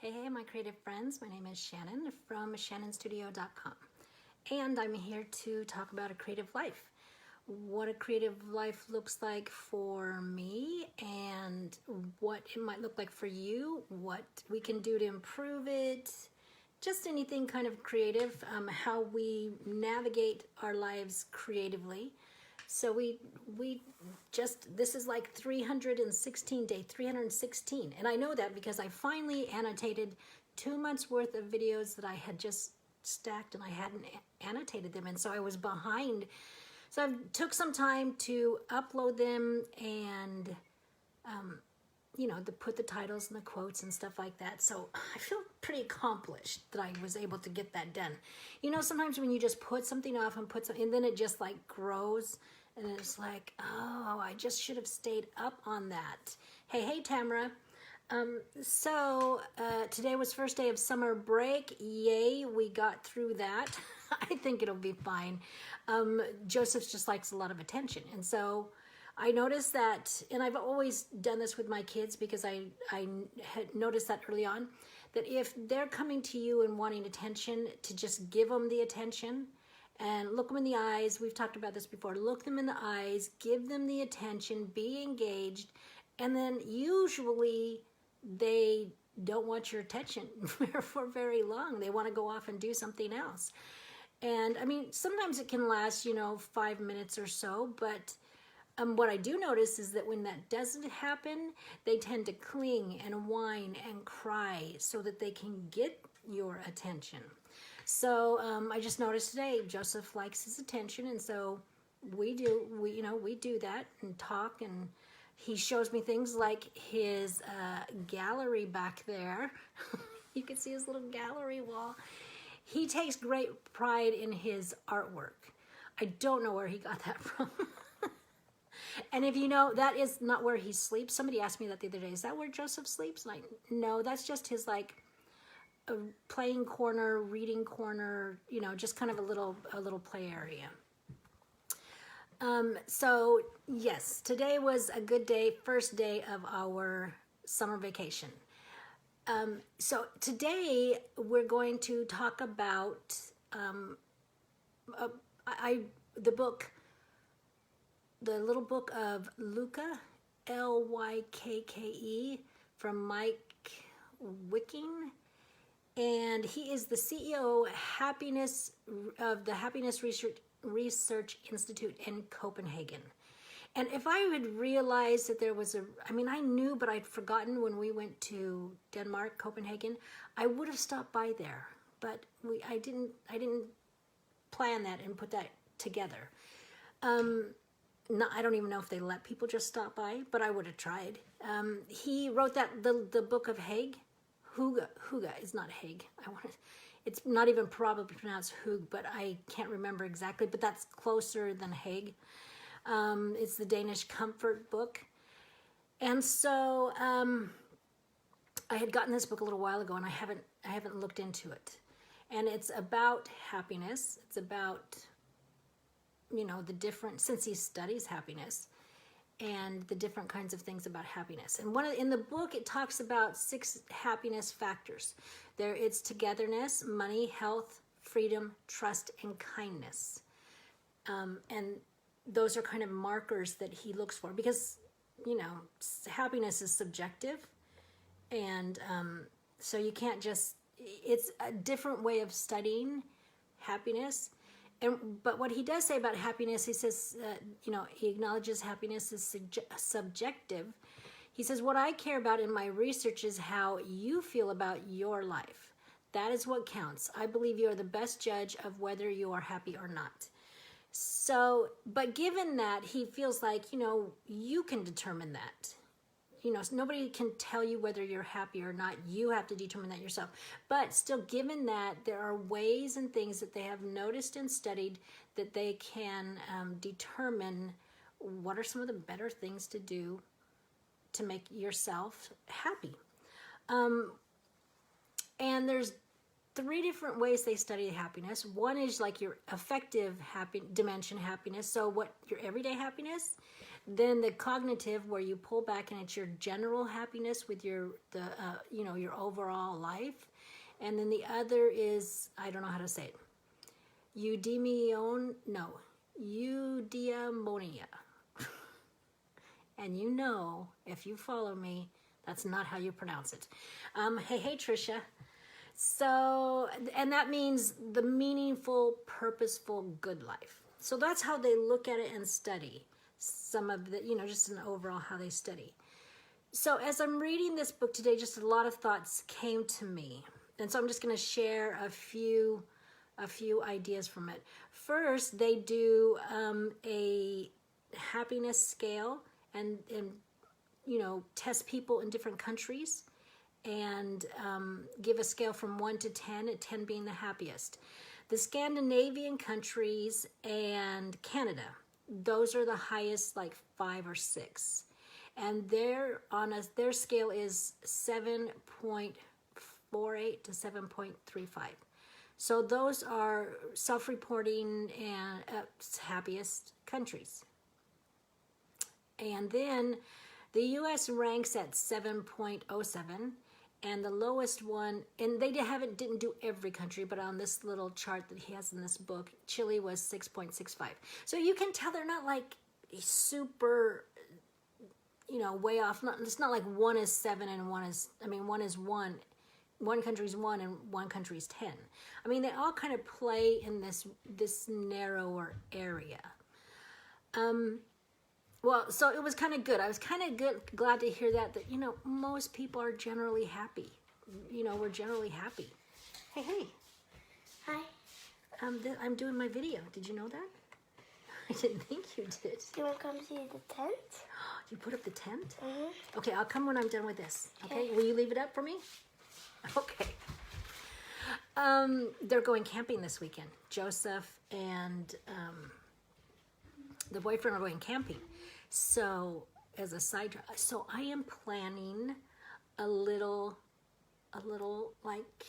Hey, my creative friends. My name is Shannon from shannonstudio.com. And I'm here to talk about a creative life. What a creative life looks like for me and what it might look like for you, what we can do to improve it, just anything kind of creative, how we navigate our lives creatively. So this is like 316, day 316. And I know that because I finally annotated 2 months worth of videos that I had just stacked and I hadn't annotated them. And so I was behind. So I took some time to upload them and, to put the titles and the quotes and stuff like that. So I feel pretty accomplished that I was able to get that done. Sometimes when you just put something off and then it just like grows and it's like, oh, I just should have stayed up on that. Hey, Tamara. Today was first day of summer break. Yay, we got through that. I think it'll be fine. Joseph just likes a lot of attention. And so I noticed that, and I've always done this with my kids because I had noticed that early on, that if they're coming to you and wanting attention, to just give them the attention and look them in the eyes. We've talked about this before. Look them in the eyes, give them the attention, be engaged, and then usually they don't want your attention for very long. They want to go off and do something else. And I mean, sometimes it can last, 5 minutes or so, but what I do notice is that when that doesn't happen, they tend to cling and whine and cry so that they can get your attention. So I just noticed today, Joseph likes his attention, and so we do that and talk, and he shows me things like his gallery back there. You can see his little gallery wall. He takes great pride in his artwork. I don't know where he got that from. And if you know, that is not where he sleeps. Somebody asked me that the other day. Is that where Joseph sleeps? Like, no, that's just his like a playing corner, reading corner, just kind of a little play area. So yes, today was a good day, first day of our summer vacation. So today we're going to talk about the little book of Lykke, Lykke, from Meik, Wiking, and he is the CEO of the Happiness Research Institute in Copenhagen. And if I had realized that there was I knew, but I'd forgotten when we went to Denmark, Copenhagen, I would have stopped by there. But I didn't plan that and put that together. I don't even know if they let people just stop by, but I would have tried. He wrote the book of Hague. Hygge is not Hague. It's not even probably pronounced Hygge, but I can't remember exactly. But that's closer than Hague. It's the Danish comfort book. And so I had gotten this book a little while ago, and I haven't looked into it. And it's about happiness. It's about the different, since he studies happiness, and the different kinds of things about happiness. And in the book, it talks about 6 happiness factors. It's togetherness, money, health, freedom, trust, and kindness. And those are kind of markers that he looks for because, happiness is subjective. And so you can't it's a different way of studying happiness. But what he does say about happiness, he says, he acknowledges happiness is subjective. He says, what I care about in my research is how you feel about your life. That is what counts. I believe you are the best judge of whether you are happy or not. So, but given that, he feels like, you can determine that. Nobody can tell you whether you're happy or not. You have to determine that yourself. But still, given that, there are ways and things that they have noticed and studied that they can determine what are some of the better things to do to make yourself happy. And there's 3 different ways they study happiness. One is like your affective dimension happiness. So what your everyday happiness. Then the cognitive, where you pull back and it's your general happiness with your overall life. And then the other is, I don't know how to say it. Eudaimonia. And you know, if you follow me, that's not how you pronounce it. Hey, Tricia. So, and that means the meaningful, purposeful, good life. So that's how they look at it and study. Some of the, just an overall how they study. So as I'm reading this book today, just a lot of thoughts came to me. And so I'm just going to share a few ideas from it. First, they do a happiness scale and test people in different countries and give a scale from 1 to 10, 10 being the happiest. The Scandinavian countries and Canada, those are the highest, like 5 or 6. And their scale is 7.48 to 7.35. So those are self-reporting and happiest countries. And then the U.S. ranks at 7.07, and the lowest one, and they didn't do every country, but on this little chart that he has in this book, Chile was 6.65. So you can tell they're not like super, way off. It's not like one is 7 and one is 1. One country's 1 and one country's 10. I mean, they all kind of play in this narrower area. Well, so it was kind of good. I was kind of glad to hear that most people are generally happy. We're generally happy. Hey. Hi. I'm doing my video. Did you know that? I didn't think you did. Do you want to come see the tent? You put up the tent? Mm-hmm. Okay, I'll come when I'm done with this. Okay? Will you leave it up for me? Okay. They're going camping this weekend. Joseph and the boyfriend are going camping. So, as a side drive, so I am planning a little like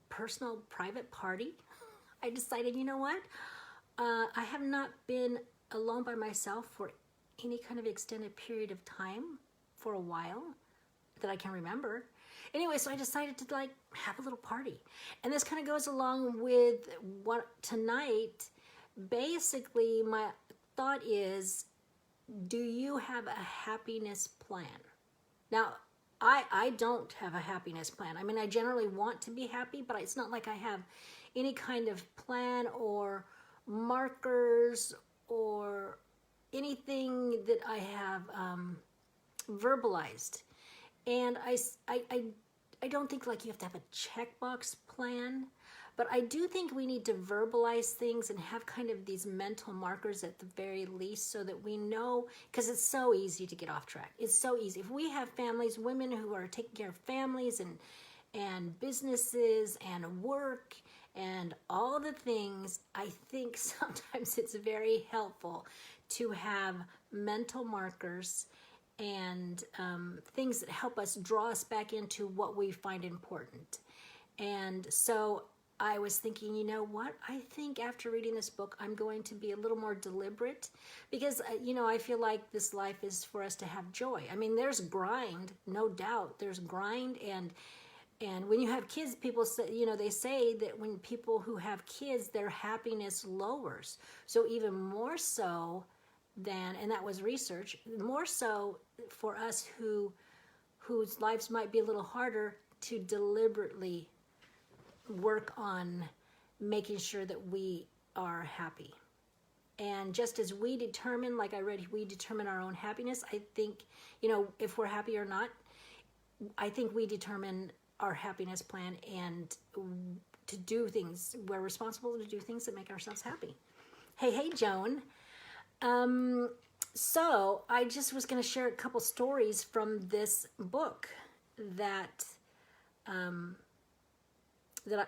personal private party. I decided, you know what? I have not been alone by myself for any kind of extended period of time for a while that I can remember. Anyway, so I decided to have a little party. And this kind of goes along with what tonight, basically my thought is, do you have a happiness plan? Now, I don't have a happiness plan. I mean, I generally want to be happy, but it's not like I have any kind of plan or markers or anything that I have verbalized. And I don't think you have to have a checkbox plan, but I do think we need to verbalize things and have kind of these mental markers at the very least so that we know, because it's so easy to get off track. It's so easy. If we have families, women who are taking care of families and businesses and work and all the things, I think sometimes it's very helpful to have mental markers and things that help us draw us back into what we find important. And so I was thinking, you know what? I think after reading this book, I'm going to be a little more deliberate because, I feel like this life is for us to have joy. I mean, there's grind, no doubt. There's grind, and when you have kids, people say, they say that when people who have kids, their happiness lowers. So even more so than, and that was research, more so for us whose lives might be a little harder to deliberately work on making sure that we are happy. And just as we determine, like I read, we determine our own happiness, I think, if we're happy or not, I think we determine our happiness plan and to do things. We're responsible to do things that make ourselves happy. Hey, Joan. So I just was going to share a couple stories from this book that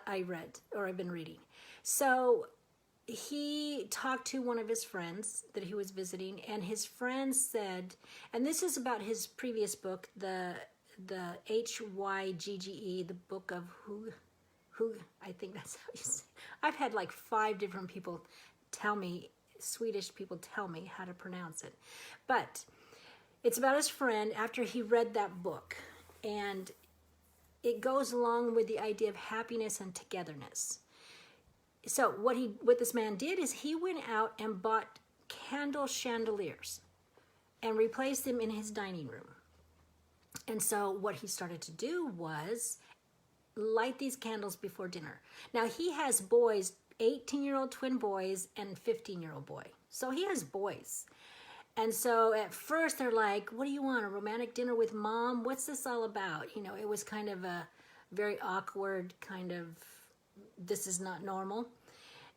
I read, or I've been reading. So he talked to one of his friends that he was visiting, and his friend said, and this is about his previous book, the Hygge, the book of who, I think that's how you say it. I've had 5 different people tell me Swedish people tell me how to pronounce it. But it's about his friend after he read that book. And it goes along with the idea of happiness and togetherness. So what this man did is he went out and bought candle chandeliers and replaced them in his dining room. And so what he started to do was light these candles before dinner. Now he has boys, 18-year-old twin boys and 15-year-old boy. So he has boys. And so at first they're like, what do you want, a romantic dinner with mom? What's this all about? You know, it was kind of a very awkward kind of, this is not normal.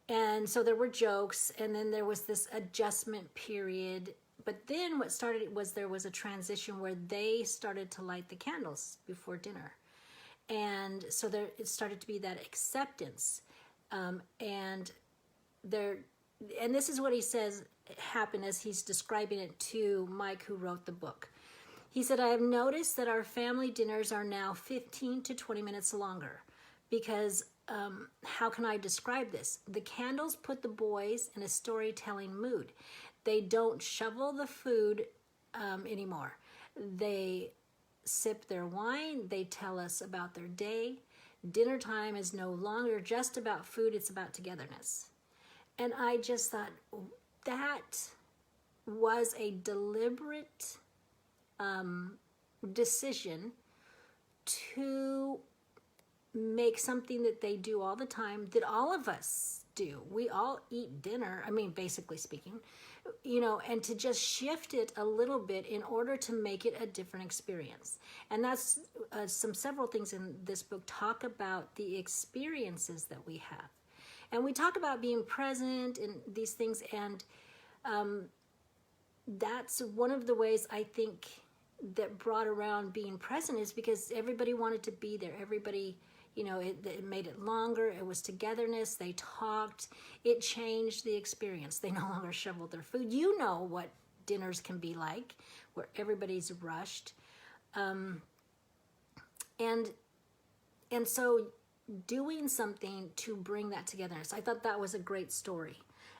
And so there were jokes, and then there was this adjustment period. But then what started was there was a transition where they started to light the candles before dinner. And so there it started to be that acceptance. And this is what he says happened as he's describing it to Meik, who wrote the book. He said, I have noticed that our family dinners are now 15 to 20 minutes longer because how can I describe this? The candles put the boys in a storytelling mood. They don't shovel the food anymore. They sip their wine. They tell us about their day. Dinner time is no longer just about food. It's about togetherness. And I just thought that was a deliberate decision to make something that they do all the time, that all of us do. We all eat dinner, I mean, basically speaking, you know, and to just shift it a little bit in order to make it a different experience. And that's several things in this book talk about the experiences that we have. And we talk about being present in these things, and that's one of the ways I think that brought around being present is because everybody wanted to be there. Everybody, you know, it made it longer. It was togetherness. They talked. It changed the experience. They no longer shoveled their food. You know what dinners can be like, where everybody's rushed. And so doing something to bring that togetherness, I thought that was a great story.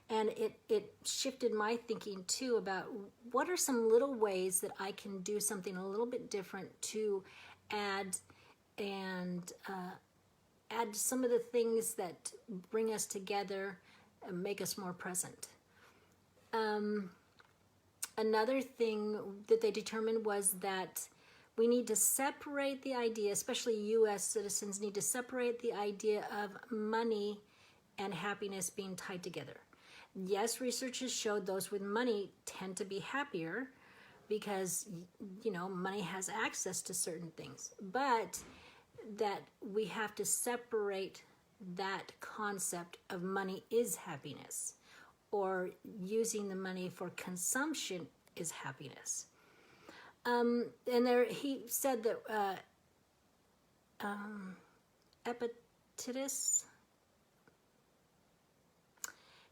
And it shifted my thinking too about what are some little ways that I can do something a little bit different to add some of the things that bring us together and make us more present. Another thing that they determined was that we need to separate the idea, especially U.S. citizens need to separate the idea of money and happiness being tied together. Yes, research has showed those with money tend to be happier because, you know, money has access to certain things. But that we have to separate that concept of money is happiness, or using the money for consumption is happiness. And there he said that Epictetus,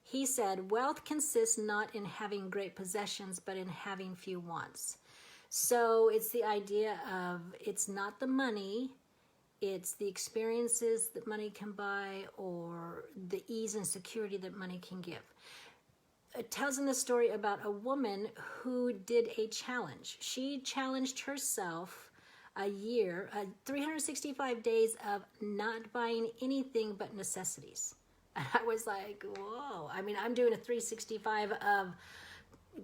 he said, wealth consists not in having great possessions, but in having few wants. So it's the idea of it's not the money, it's the experiences that money can buy or the ease and security that money can give. It tells in the story about a woman who did a challenge. She challenged herself a year, 365 days of not buying anything but necessities. And I was like, whoa. I mean, I'm doing a 365 of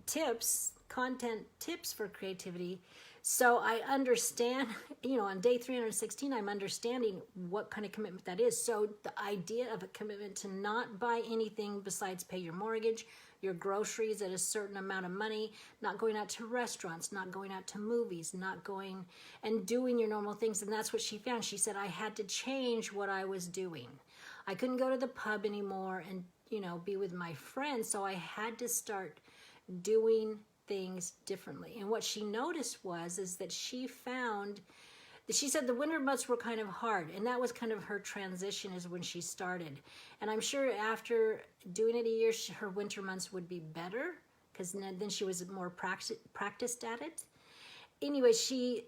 tips, content tips for creativity. So I understand, you know, on day 316, I'm understanding what kind of commitment that is. So the idea of a commitment to not buy anything besides pay your mortgage, your groceries at a certain amount of money, not going out to restaurants, not going out to movies, not going and doing your normal things. And that's what she found. She said, I had to change what I was doing. I couldn't go to the pub anymore and, you know, be with my friends. So I had to start doing things differently. And what she noticed is that she found that she said the winter months were kind of hard, and that was kind of her transition is when she started. And I'm sure after doing it a year, her winter months would be better because then she was more practiced at it. Anyway, she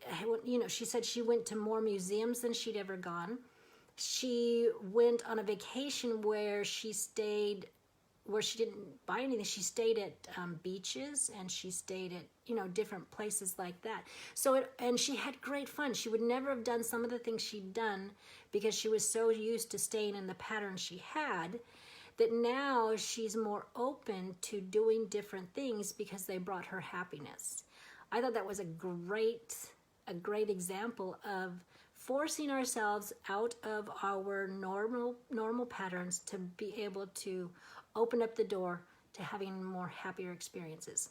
said she went to more museums than she'd ever gone. She went on a vacation where she stayed where she didn't buy anything. She stayed at beaches, and she stayed at, you know, different places like that. So and she had great fun. She would never have done some of the things she'd done because she was so used to staying in the pattern she had, that now she's more open to doing different things because they brought her happiness. I thought that was a great example of forcing ourselves out of our normal patterns to be able to open up the door to having more happier experiences.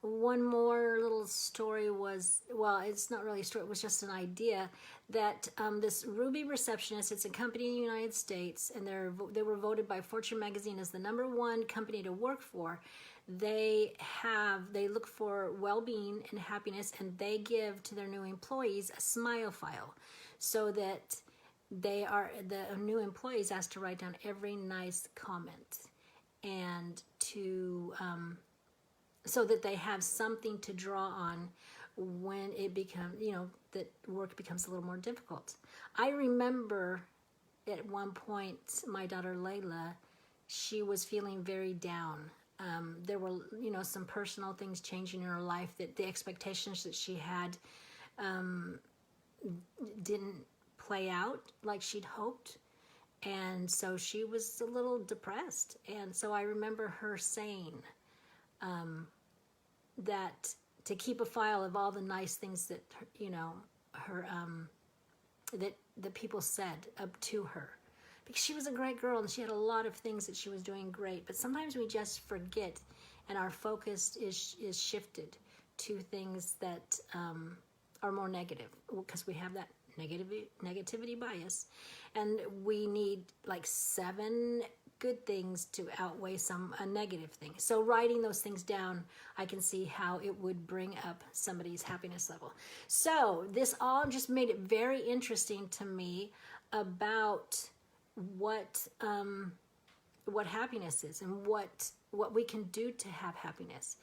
One more little story was, well, it's not really a story, it was just an idea that this Ruby receptionist, it's a company in the United States, and they were voted by Fortune magazine as the #1 company to work for. They look for well-being and happiness, and they give to their new employees a smile file, so that the new employees asked to write down every nice comment, and so that they have something to draw on when it becomes, you know, that work becomes a little more difficult. I remember at one point, my daughter Layla, she was feeling very down. There were, you know, some personal things changing in her life, that the expectations that she had didn't play out like she'd hoped. And so she was a little depressed. And so I remember her saying that to keep a file of all the nice things that, you know, that people said up to her. Because she was a great girl and she had a lot of things that she was doing great. But sometimes we just forget, and our focus is shifted to things that are more negative, because we have that negativity bias. And we need like 7 good things to outweigh a negative thing. So writing those things down, I can see how it would bring up somebody's happiness level. So this all just made it very interesting to me about what happiness is, and what we can do to have happiness.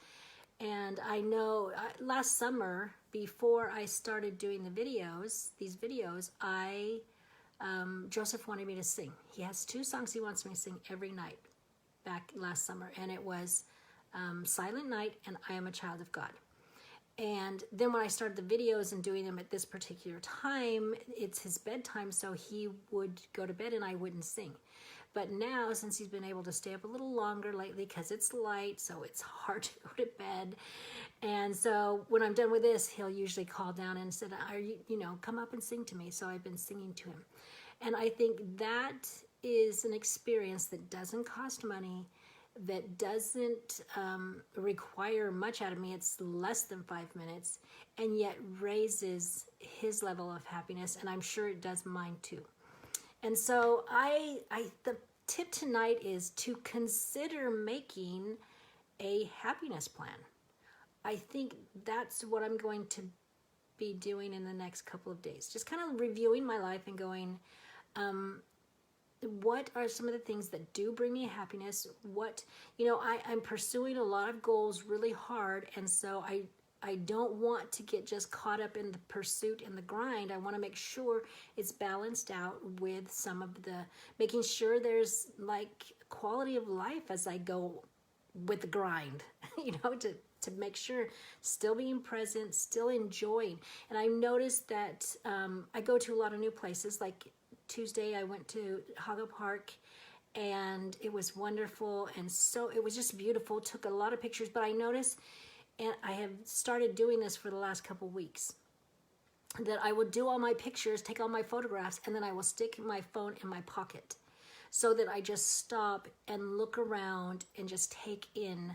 And I know last summer, before I started doing these videos, Joseph wanted me to sing. He has 2 songs he wants me to sing every night back last summer, and it was Silent Night and I Am a Child of God. And then when I started the videos and doing them at this particular time, it's his bedtime, so he would go to bed and I wouldn't sing. But now, since he's been able to stay up a little longer lately, because it's light, so it's hard to go to bed. And so when I'm done with this, he'll usually call down and say, come up and sing to me. So I've been singing to him. And I think that is an experience that doesn't cost money, that doesn't require much out of me. It's less than 5 minutes, and yet raises his level of happiness, and I'm sure it does mine too. And so the tip tonight is to consider making a happiness plan. I think that's what I'm going to be doing in the next couple of days. Just kind of reviewing my life and going, what are some of the things that do bring me happiness? I'm pursuing a lot of goals really hard, and so I don't want to get just caught up in the pursuit and the grind. I want to make sure it's balanced out with some of the, making sure there's like quality of life as I go with the grind, to make sure still being present, still enjoying. And I noticed that I go to a lot of new places. Like Tuesday, I went to Haga Park, and it was wonderful. And so it was just beautiful. Took a lot of pictures, but I noticed, and I have started doing this for the last couple weeks, that I will do all my pictures, take all my photographs, and then I will stick my phone in my pocket so that I just stop and look around and just take in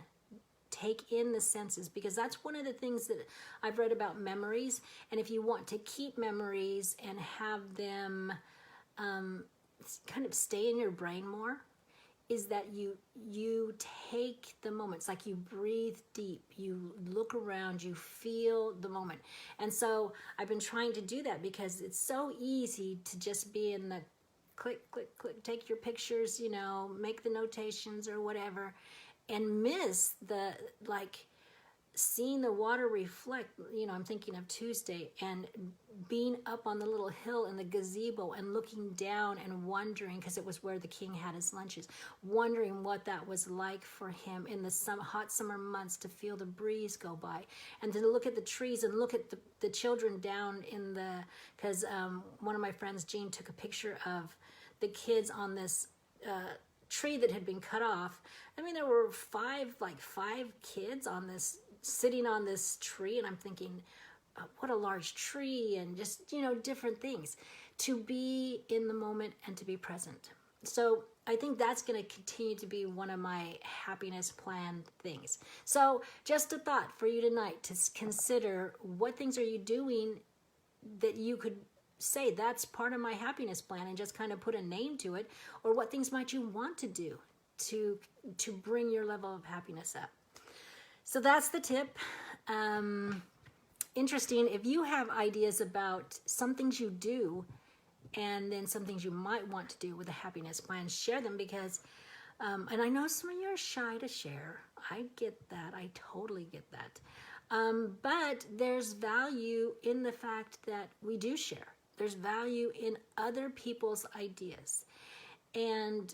the senses, because that's one of the things that I've read about memories. And if you want to keep memories and have them kind of stay in your brain more, is that you take the moments, like you breathe deep, you look around, you feel the moment. And so I've been trying to do that, because it's so easy to just be in the click, click, click, take your pictures, make the notations or whatever, and miss the, like, seeing the water reflect. I'm thinking of Tuesday, and being up on the little hill in the gazebo and looking down and wondering, because it was where the king had his lunches, wondering what that was like for him in the hot summer months, to feel the breeze go by and to look at the trees and look at the children down in the, because one of my friends, Jean, took a picture of the kids on this tree that had been cut off. I mean, there were five kids on this, sitting on this tree, and I'm thinking, what a large tree, and just, different things, to be in the moment and to be present. So I think that's going to continue to be one of my happiness plan things. So just a thought for you tonight to consider, what things are you doing that you could say that's part of my happiness plan, and just kind of put a name to it, or what things might you want to do to bring your level of happiness up. So that's the tip. Interesting, if you have ideas about some things you do and then some things you might want to do with a happiness plan, share them, because and I know some of you are shy to share. I get that. I totally get that. But there's value in the fact that we do share. There's value in other people's ideas. And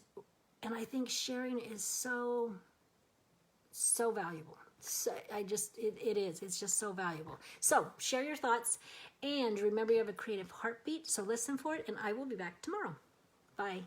I think sharing is so valuable. So it is. It's just so valuable. So share your thoughts, and remember, you have a creative heartbeat. So listen for it, and I will be back tomorrow. Bye.